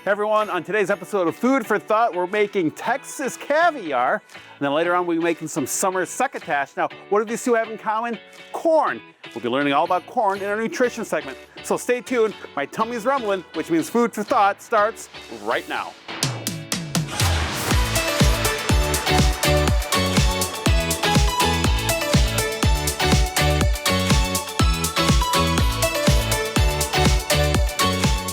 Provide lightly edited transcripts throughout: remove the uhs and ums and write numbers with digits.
everyone, on today's episode of Food for Thought, we're making Texas caviar. And then later on, we'll be making some summer succotash. Now, what do these two have in common? Corn. We'll be learning all about corn in our nutrition segment. So stay tuned. My tummy's rumbling, which means Food for Thought starts right now.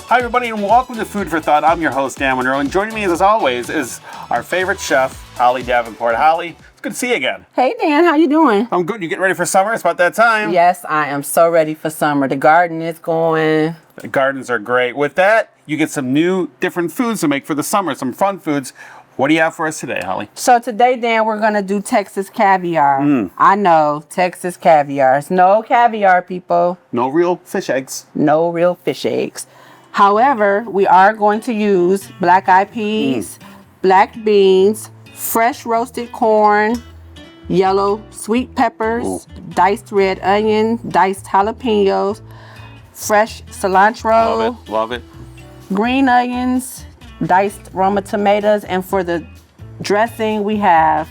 Hi everybody and welcome to Food for Thought. I'm your host, Dan Monroe, and joining me as always is our favorite chef, Holly Davenport. Holly, it's good to see you again. Hey Dan, how you doing? I'm good. You getting ready for summer? It's about that time. Yes, I am so ready for summer. The garden is going. The gardens are great. With that, you get some new, different foods to make for the summer, some fun foods. What do you have for us today, Holly? So today, Dan, we're going to do Texas caviar. I know, Texas caviar. It's no caviar, people. No real fish eggs. No real fish eggs. However, we are going to use black-eyed peas, black beans, fresh roasted corn, yellow sweet peppers, diced red onion, diced jalapenos, fresh cilantro, Love it. green onions, diced Roma tomatoes, and for the dressing we have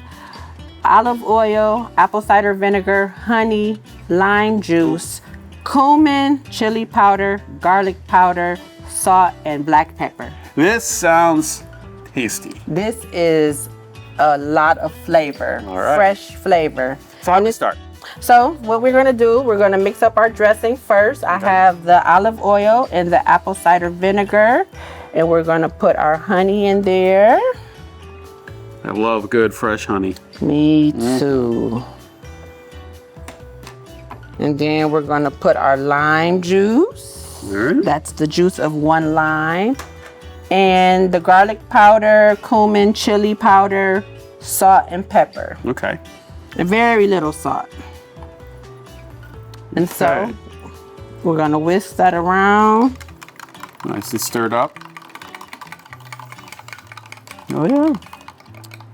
olive oil, apple cider vinegar, honey, lime juice, cumin, chili powder, garlic powder, salt, and black pepper. This sounds tasty. This is a lot of flavor, fresh flavor. So how do we start? So what we're gonna do, we're gonna mix up our dressing first. I have the olive oil and the apple cider vinegar, and we're gonna put our honey in there. I love good fresh honey. Me too. And then we're gonna put our lime juice. That's the juice of one lime. And the garlic powder, cumin, chili powder, salt, and pepper. Okay. And very little salt. And so we're gonna whisk that around. Nice and stirred up. Oh yeah.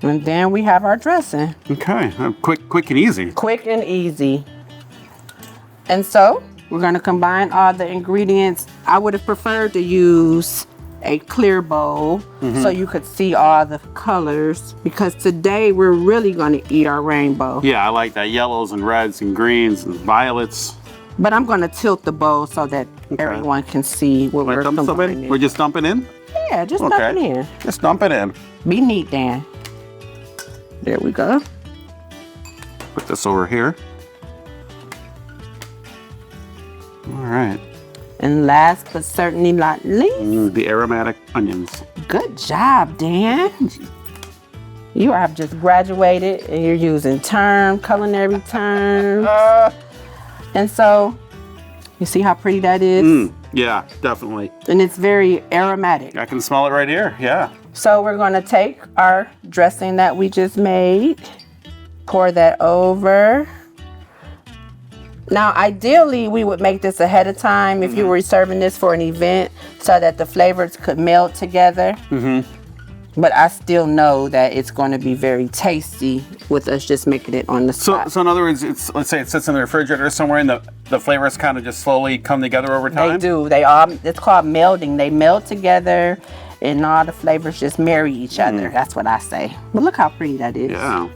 And then we have our dressing. Okay, quick and easy. Quick and easy. And so we're gonna combine all the ingredients. I would have preferred to use a clear bowl so you could see all the colors, because today we're really gonna eat our rainbow. Yeah, I like that. Yellows and reds and greens and violets. But I'm gonna tilt the bowl so that everyone can see what we're combining. We're just dumping in? Yeah, just dump it in. Just dump it in. Be neat, Dan. There we go. Put this over here. All right. And last but certainly not least, the aromatic onions. good job, Dan. You have just graduated and you're using culinary terms. And so, you see how pretty that is? Yeah, definitely. And it's very aromatic. I can smell it right here. Yeah. So we're gonna take our dressing that we just made, pour that over. Now, ideally, we would make this ahead of time if you were serving this for an event so that the flavors could meld together. But I still know that it's going to be very tasty with us just making it on the spot. So in other words, let's say it sits in the refrigerator somewhere and the flavors kind of just slowly come together over time? They do. It's called melding. They meld together and all the flavors just marry each other. That's what I say. But look how pretty that is. Yeah.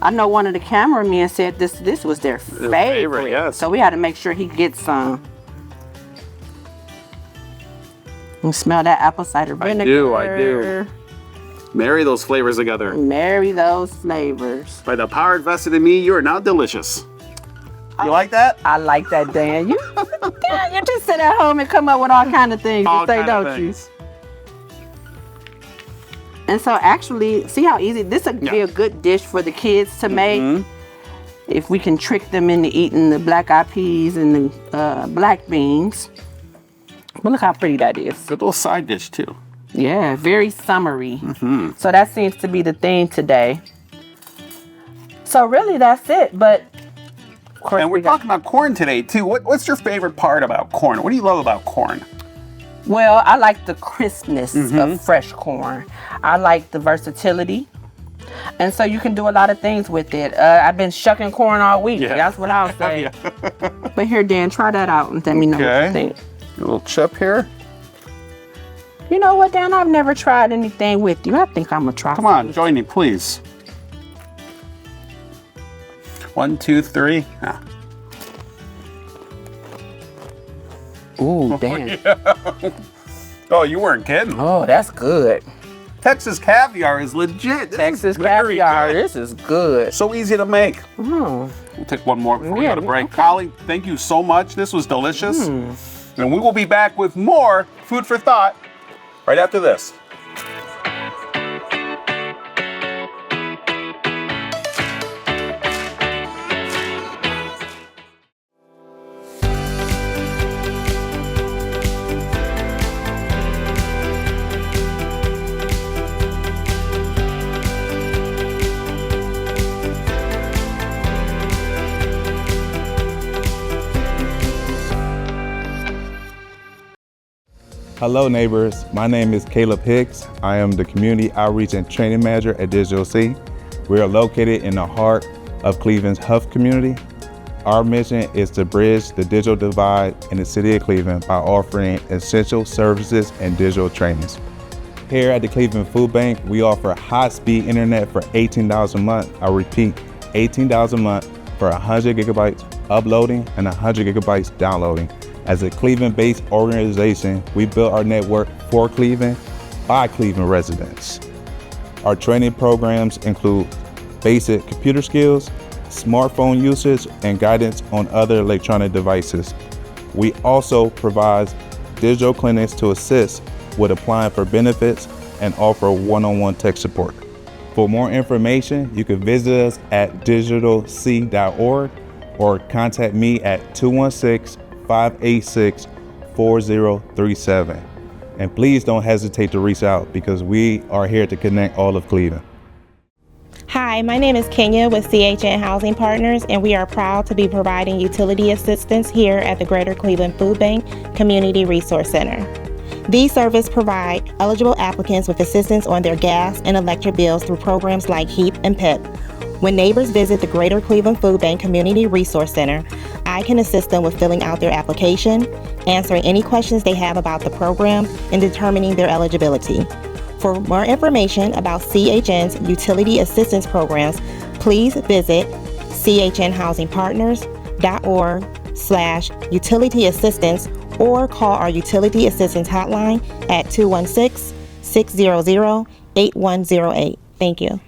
I know one of the cameramen said this was their favorite. Yes. So we had to make sure he gets some. You smell that apple cider vinegar. I do. Marry those flavors together. Marry those flavors. By the power invested in me, you are now delicious. You like that? I like that, Dan. You just sit at home and come up with all kind of things to say, don't you? And so actually, see how easy, this would be a good dish for the kids to make. If we can trick them into eating the black-eyed peas and the black beans. But look how pretty that is. Good little side dish too. Yeah, very summery. So that seems to be the theme today. So really that's it, but of course and we're talking about corn today too. What's your favorite part about corn? What do you love about corn? Well, I like the crispness of fresh corn. I like the versatility. And so you can do a lot of things with it. I've been shucking corn all week. Yeah. That's what I'll say. But here, Dan, try that out and let me know what you think. A little chip here. You know what, Dan? I've never tried anything with you. I think I'm gonna try. Come on, join me, please. 1, 2, 3. Ah. Ooh, Dan. Oh, you weren't kidding. Oh, that's good. Texas caviar is legit. Texas caviar, this is good. So easy to make. Mm. We'll take one more before we Yeah, go to break. okay. Holly, thank you so much. This was delicious. And we will be back with more food for thought right after this. Hello neighbors, my name is Caleb Hicks. I am the Community Outreach and Training Manager at Digital C. We are located in the heart of Cleveland's Huff community. Our mission is to bridge the digital divide in the city of Cleveland by offering essential services and digital trainings. Here at the Cleveland Food Bank, we offer high-speed internet for $18 a month. I repeat, $18 a month for 100 gigabytes uploading and 100 gigabytes downloading. As a Cleveland-based organization, we built our network for Cleveland by Cleveland residents. Our training programs include basic computer skills, smartphone usage, and guidance on other electronic devices. We also provide digital clinics to assist with applying for benefits and offer one-on-one tech support. For more information, you can visit us at digitalc.org or contact me at 216-586-4037. And please don't hesitate to reach out because we are here to connect all of Cleveland. Hi, my name is Kenya with CHN Housing Partners, and we are proud to be providing utility assistance here at the Greater Cleveland Food Bank Community Resource Center. These services provide eligible applicants with assistance on their gas and electric bills through programs like HEAP and PEP. When neighbors visit the Greater Cleveland Food Bank Community Resource Center, I can assist them with filling out their application, answering any questions they have about the program, and determining their eligibility. For more information about CHN's utility assistance programs, please visit chnhousingpartners.org/utility assistance or call our utility assistance hotline at 216-600-8108. Thank you.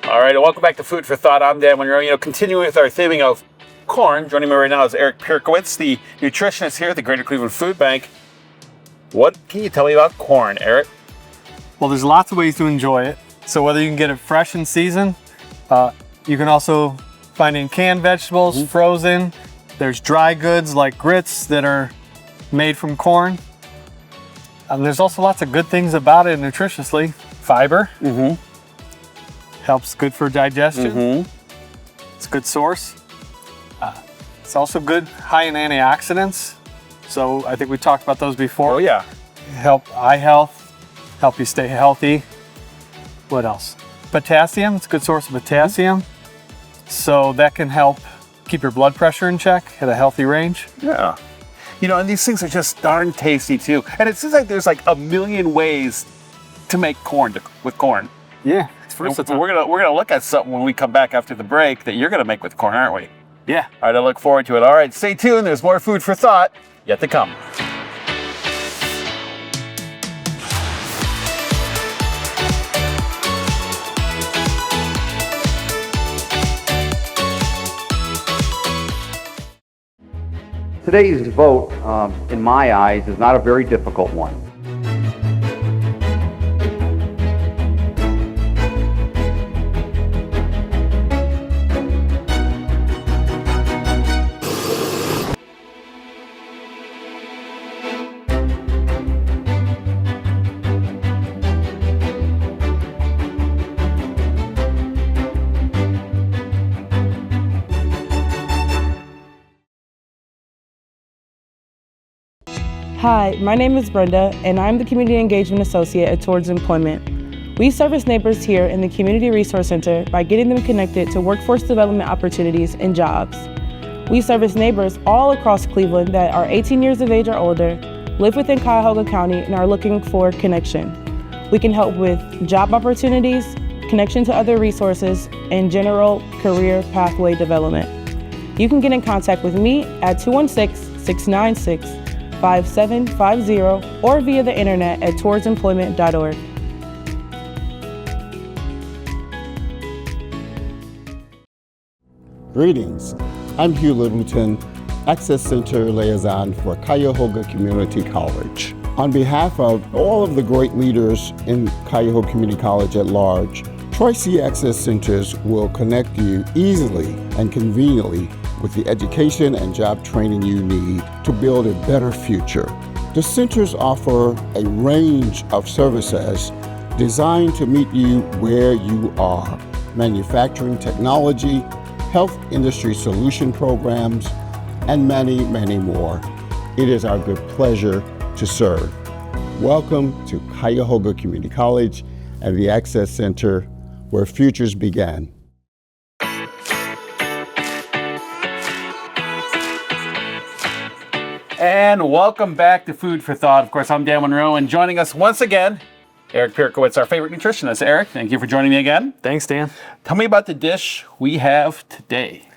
All right, and welcome back to Food for Thought. I'm Dan Monroe. Continuing with our theming of corn, joining me right now is Eric Pierkowitz, the nutritionist here at the Greater Cleveland Food Bank. What can you tell me about corn, Eric? Well, there's lots of ways to enjoy it. So whether you can get it fresh in season, you can also find it in canned vegetables, frozen. There's dry goods like grits that are made from corn. There's also lots of good things about it nutritiously. Fiber. Helps good for digestion. It's a good source. It's also good, high in antioxidants. So I think we talked about those before. Oh yeah. Help eye health, help you stay healthy. What else? Potassium, it's a good source of potassium. So that can help keep your blood pressure in check at a healthy range. Yeah. And these things are just darn tasty too. And it seems like there's like a million ways to make corn with corn. Yeah. We're gonna look at something when we come back after the break that you're gonna make with corn, aren't we? Yeah. All right, I look forward to it. All right, stay tuned. There's more food for thought yet to come. Today's vote, in my eyes, is not a very difficult one. Hi, my name is Brenda, and I'm the Community Engagement Associate at Towards Employment. We service neighbors here in the Community Resource Center by getting them connected to workforce development opportunities and jobs. We service neighbors all across Cleveland that are 18 years of age or older, live within Cuyahoga County, and are looking for connection. We can help with job opportunities, connection to other resources, and general career pathway development. You can get in contact with me at 216-696-5750 or via the internet at towardsemployment.org. Greetings, I'm Hugh Littleton, Access Center Liaison for Cuyahoga Community College. On behalf of all of the great leaders in Cuyahoga Community College at large, Troy C. Access Centers will connect you easily and conveniently with the education and job training you need to build a better future. The centers offer a range of services designed to meet you where you are: manufacturing technology, health industry solution programs, and many, many more. It is our good pleasure to serve. Welcome to Cuyahoga Community College and the Access Center, where futures begin. And welcome back to Food for Thought. Of course, I'm Dan Monroe, and joining us once again, Eric Pierkowitz, our favorite nutritionist. Eric, thank you for joining me again. Thanks, Dan. Tell me about the dish we have today.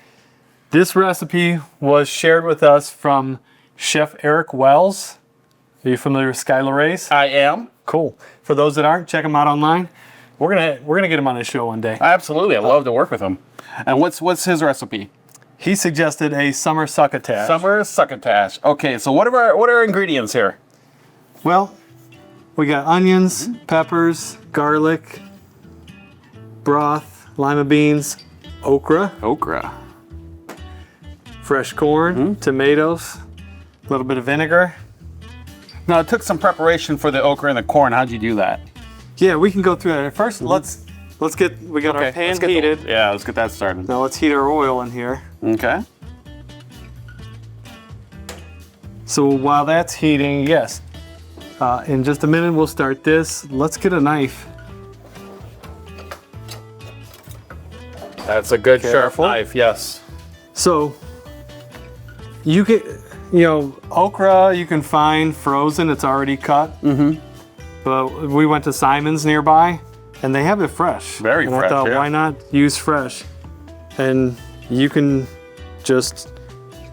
This recipe was shared with us from Chef Eric Wells. Are you familiar with Skylar Ray's? I am. Cool. For those that aren't, check him out online. We're gonna get him on this show one day. Absolutely, I love to work with him. And what's his recipe? He suggested a summer succotash. Summer succotash. Okay, so what are our ingredients here? Well, we got onions, peppers, garlic, broth, lima beans, okra, fresh corn, tomatoes, a little bit of vinegar. Now, it took some preparation for the okra and the corn. How'd you do that? Yeah, we can go through that. First, we got our pan heated. Let's get that started. Now let's heat our oil in here. Okay. So while that's heating, yes, in just a minute we'll start this. Let's get a knife. That's a good sharp Careful. knife, yes. So you get, okra you can find frozen, it's already cut. Mm-hmm. But we went to Simon's nearby and they have it fresh. Very and fresh, I thought, yeah. why not use fresh? And you can just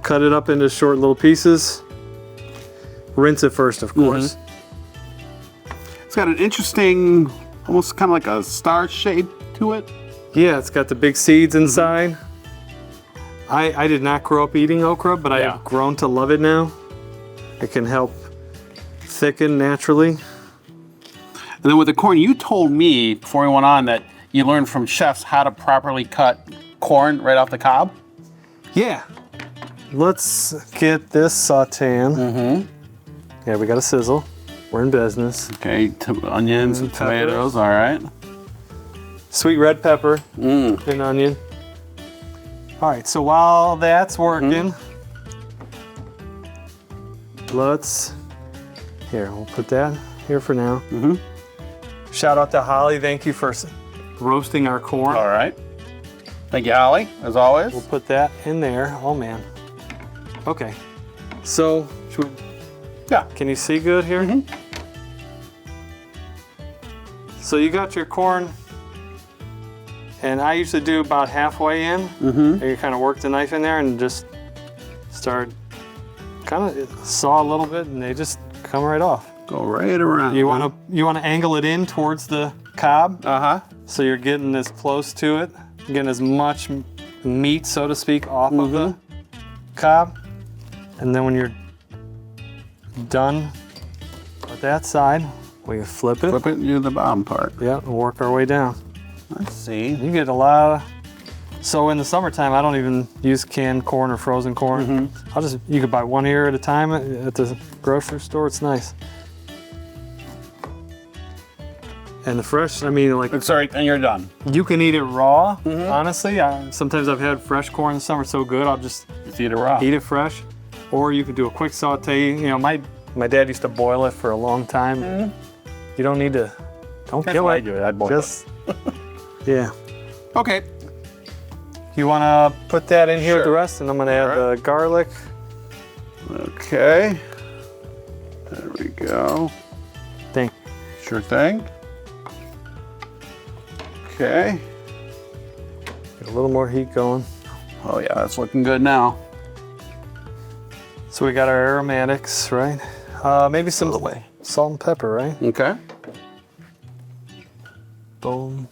cut it up into short little pieces. Rinse it first, of course. It's got an interesting, almost kind of like a star shape to it. Yeah, it's got the big seeds inside. I did not grow up eating okra, but I have grown to love it now. It can help thicken naturally. And then with the corn, you told me before we went on that you learned from chefs how to properly cut corn right off the cob. Yeah. Let's get this sauteing. Yeah, we got a sizzle. We're in business. Okay, onions and tomatoes, all right. Sweet red pepper and onion. All right, so while that's working, we'll put that here for now. Shout out to Holly, thank you for roasting our corn. All right. Thank you, Holly, as always. We'll put that in there. Oh man. Okay. So, can you see good here? So you got your corn, and I usually do about halfway in. And you kind of work the knife in there and just start kind of saw a little bit, and they just come right off. Go right around. You want to angle it in towards the cob. So you're getting as close to it, getting as much meat, so to speak, off of the cob. And then when you're done with that side, we can flip it. Flip it to the bottom part. Yeah, and work our way down. Let's see. You get a lot of, so in the summertime, I don't even use canned corn or frozen corn. You could buy one ear at a time at the grocery store. It's nice. And the fresh, I mean, like, Sorry, and you're done. you can eat it raw, honestly. Sometimes I've had fresh corn in the summer so good, I'll just Just eat it raw. eat it fresh. Or you could do a quick saute. My dad used to boil it for a long time. You don't need to Don't That's kill why it. I do it. I boil Just, yeah. Okay. You want to put that in here with the Sure. rest, and I'm going to add All the garlic. Okay. There we go. Thing. Sure thing. Okay. Get a little more heat going. Oh yeah, that's looking good now. So we got our aromatics, right? Maybe some salt and pepper, right? Okay. Boom.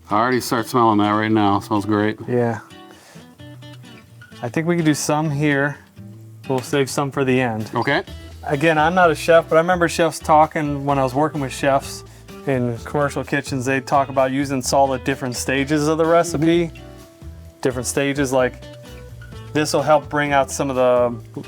I already start smelling that right now. It smells great. Yeah. I think we could do some here. We'll save some for the end. Okay. Again, I'm not a chef, but I remember chefs talking when I was working with chefs in commercial kitchens. They talk about using salt at different stages of the recipe. Different stages, like this will help bring out some of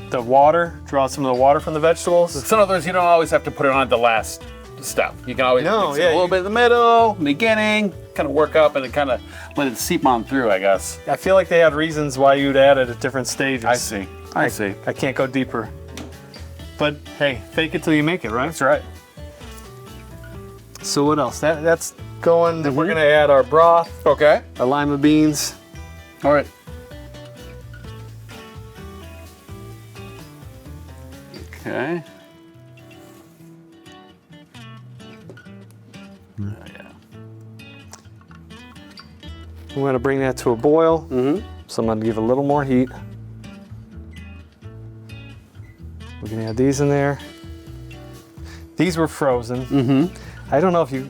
the water, draw out some of the water from the vegetables. So in other words, you don't always have to put it on at the last step. You can always No, mix it yeah, a little bit in the middle, beginning, kind of work up and then kind of let it seep on through, I guess. I feel like they had reasons why you'd add it at different stages. I see. I see. I can't go deeper. But hey, fake it till you make it, right? That's right. So what else? That's going. We're gonna add our broth, Okay. our lima beans. All right. Okay. I'm gonna bring that to a boil. Mm-hmm. So I'm gonna give it a little more heat. We're gonna add these in there. These were frozen. Mm-hmm. I don't know if you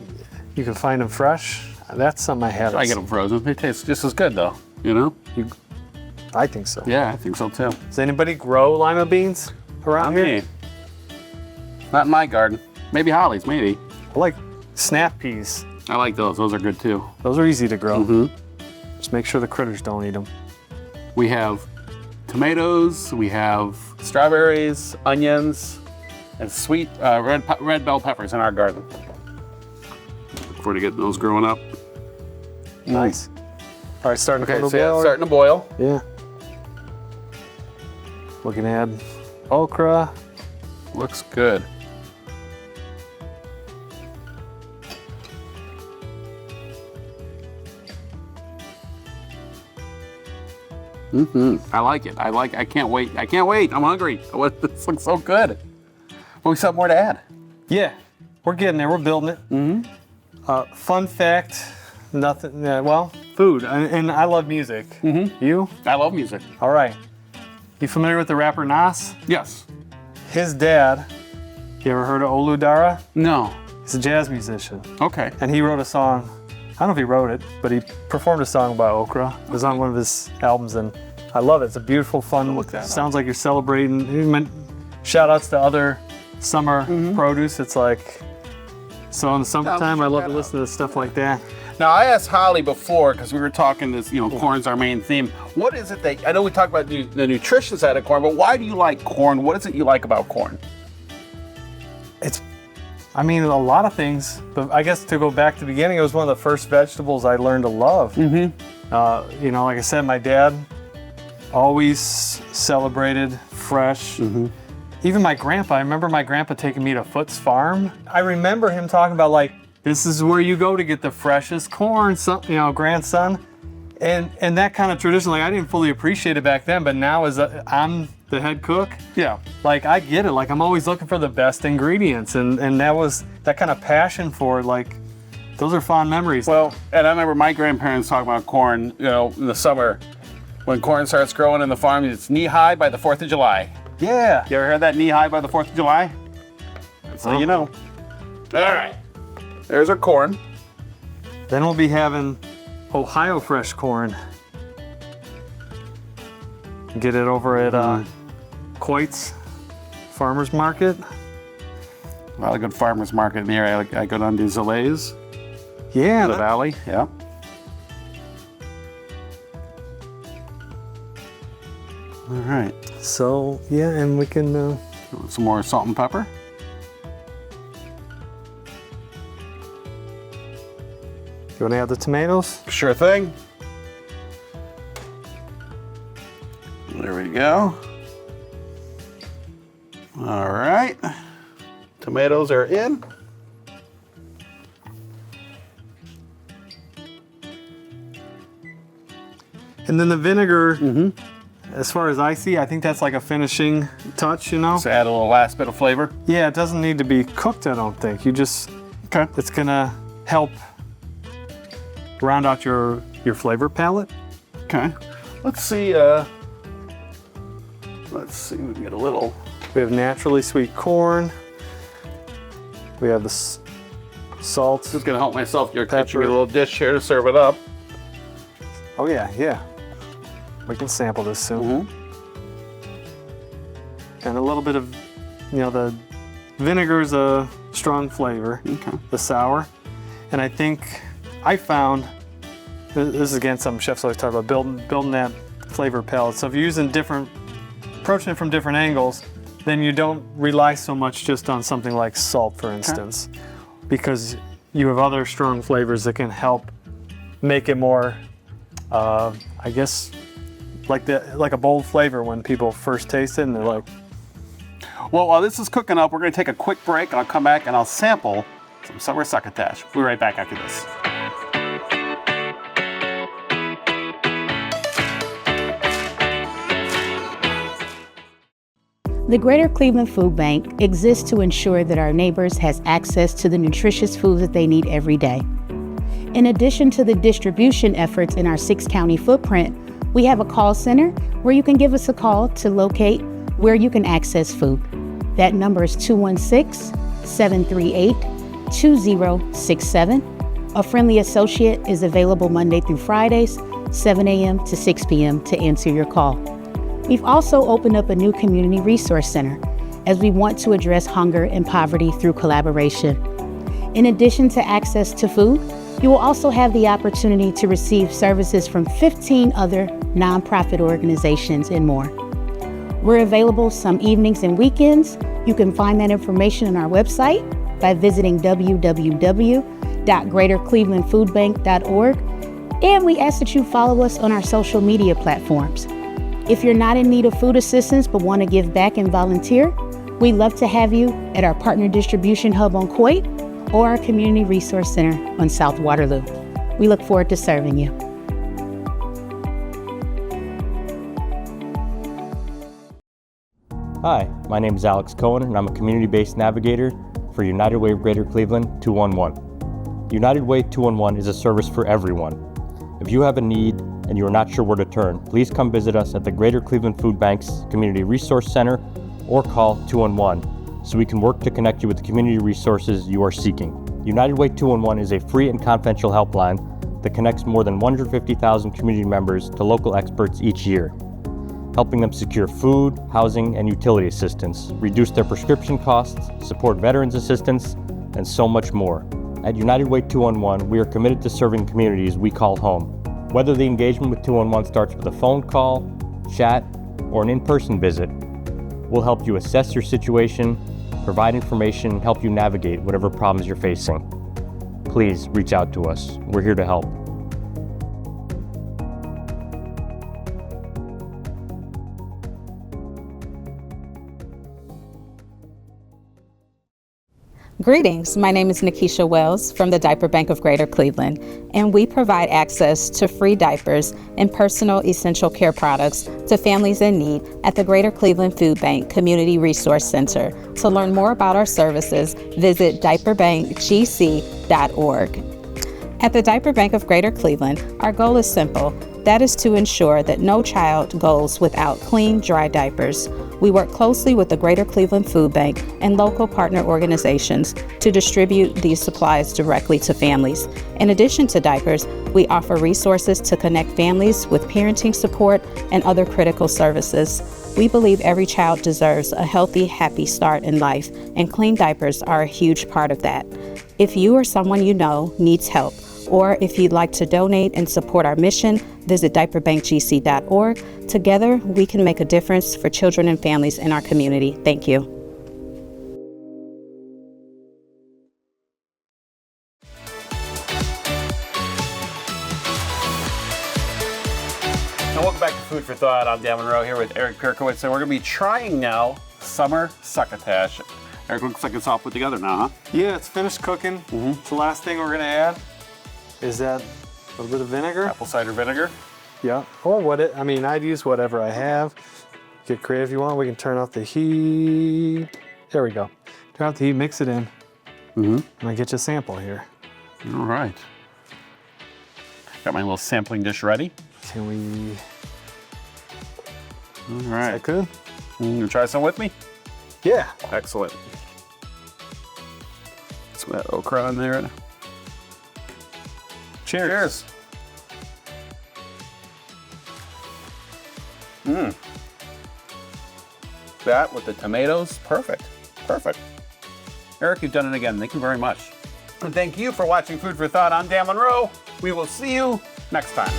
can find them fresh. That's something I have. I get them frozen. They taste just as good though, you know? I think so. Yeah, I think so too. Does anybody grow lima beans around Not here? me. Not in my garden. Maybe Holly's, maybe. I like snap peas. I like those. Those are good too. Those are easy to grow. Mm-hmm. Just make sure the critters don't eat them. We have tomatoes, we have strawberries, onions, and sweet red bell peppers in our garden. Look forward to getting those growing up. Nice. All right, starting to Okay, come so to yeah, boil. starting to boil. Yeah. We can add okra. Looks good. I like it. I can't wait. I can't wait. I'm hungry. This looks so good. Well, we still have more to add. Yeah, we're getting there. We're building it. Mm-hmm. Fun fact, nothing, well, food. And I love music. Mm-hmm. You? I love music. All right. You familiar with the rapper Nas? Yes. His dad, you ever heard of Olu Dara? No. He's a jazz musician. Okay. And he wrote a song, I don't know if he wrote it, but he performed a song about okra. It was on one of his albums, and I love it. It's a beautiful, fun, look that up. sounds like you're celebrating. Shout outs to other summer produce. It's like, so in the summertime, I love to listen to stuff like that. Now, I asked Holly before, because we were talking this, corn's our main theme. What is it that, I know we talked about the nutrition side of corn, but why do you like corn? What is it you like about corn? I mean, a lot of things, but I guess to go back to the beginning, it was one of the first vegetables I learned to love. Mm-hmm. Like I said, my dad always celebrated fresh. Mm-hmm. Even my grandpa, I remember my grandpa taking me to Foot's Farm. I remember him talking about, like, this is where you go to get the freshest corn, grandson. And that kind of tradition, like, I didn't fully appreciate it back then, but now as I'm the head cook, Yeah. like, I get it. Like, I'm always looking for the best ingredients, and that was that kind of passion for it. Like, those are fond memories. Well, and I remember my grandparents talking about corn, in the summer. When corn starts growing in the farm, it's knee-high by the 4th of July. Yeah. You ever heard that knee-high by the 4th of July? So you know. All right. There's our corn. Then we'll be having Ohio fresh corn. Get it over at Coit's Farmer's Market. A lot of good farmers market in the area. I go down to Zalays, Yeah, the valley. Yeah. All right. so yeah, and we can. Some more salt and pepper. You want to add the tomatoes? Sure thing. There we go. All right. Tomatoes are in. And then the vinegar, as far as I see, I think that's like a finishing touch, you know? So add a little last bit of flavor. Yeah, it doesn't need to be cooked, I don't think. You just, it's gonna help round out your flavor palette. Okay. Let's see, we can get a little. We have naturally sweet corn. We have the salt. Just gonna help myself. You're Pepper. catching me a little dish here to serve it up. Oh yeah, yeah. We can sample this soon. And a little bit of, the vinegar's a strong flavor. Okay. The sour. And I think I found, this is again something chefs always talk about, building that flavor palette. So if you're approaching it from different angles, then you don't rely so much just on something like salt, for instance, because you have other strong flavors that can help make it more, I guess, like a bold flavor when people first taste it and they're like. Well, while this is cooking up, we're gonna take a quick break and I'll come back and I'll sample some summer succotash. We'll be right back after this. The Greater Cleveland Food Bank exists to ensure that our neighbors has access to the nutritious food that they need every day. In addition to the distribution efforts in our 6-county footprint, we have a call center where you can give us a call to locate where you can access food. That number is 216-738-2067. A friendly associate is available Monday through Fridays, 7 a.m. to 6 p.m. to answer your call. We've also opened up a new community resource center as we want to address hunger and poverty through collaboration. In addition to access to food, you will also have the opportunity to receive services from 15 other nonprofit organizations and more. We're available some evenings and weekends. You can find that information on our website by visiting www.greaterclevelandfoodbank.org, and we ask that you follow us on our social media platforms. If you're not in need of food assistance but want to give back and volunteer, we'd love to have you at our partner distribution hub on Coit or our Community Resource Center on South Waterloo. We look forward to serving you. Hi, my name is Alex Cohen and I'm a community-based navigator for United Way of Greater Cleveland 211. United Way 211 is a service for everyone. If you have a need and you are not sure where to turn, please come visit us at the Greater Cleveland Food Bank's Community Resource Center or call 211 so we can work to connect you with the community resources you are seeking. United Way 211 is a free and confidential helpline that connects more than 150,000 community members to local experts each year, helping them secure food, housing, and utility assistance, reduce their prescription costs, support veterans assistance, and so much more. At United Way 211, we are committed to serving communities we call home. Whether the engagement with 211 starts with a phone call, chat, or an in-person visit, we'll help you assess your situation, provide information, and help you navigate whatever problems you're facing. Please reach out to us. We're here to help. Greetings, my name is Nikisha Wells from the Diaper Bank of Greater Cleveland, and we provide access to free diapers and personal essential care products to families in need at the Greater Cleveland Food Bank Community Resource Center. To learn more about our services, visit diaperbankgc.org. At the Diaper Bank of Greater Cleveland, our goal is simple. That is to ensure that no child goes without clean, dry diapers. We work closely with the Greater Cleveland Food Bank and local partner organizations to distribute these supplies directly to families. In addition to diapers, we offer resources to connect families with parenting support and other critical services. We believe every child deserves a healthy, happy start in life, and clean diapers are a huge part of that. If you or someone you know needs help, or if you'd like to donate and support our mission, visit diaperbankgc.org. Together, we can make a difference for children and families in our community. Thank you. And welcome back to Food for Thought. I'm Dan Monroe here with Eric Kirkowitz, and we're going to be trying now summer succotash. Eric, looks like it's all put together now, huh? Yeah, it's finished cooking. The last thing we're gonna add is that little bit of vinegar. Apple cider vinegar. Yeah, or I mean, I'd use whatever I have. Get creative if you want. We can turn off the heat. There we go. Turn off the heat, mix it in. I'm gonna get you a sample here. All right. Got my little sampling dish ready. Can we? All Is right. that good? You gonna try some with me? Yeah. Excellent. Some of that okra in there. Cheers. Cheers. That with the tomatoes, perfect. Perfect. Eric, you've done it again. Thank you very much. And thank you for watching Food for Thought. I'm Dan Monroe. We will see you next time.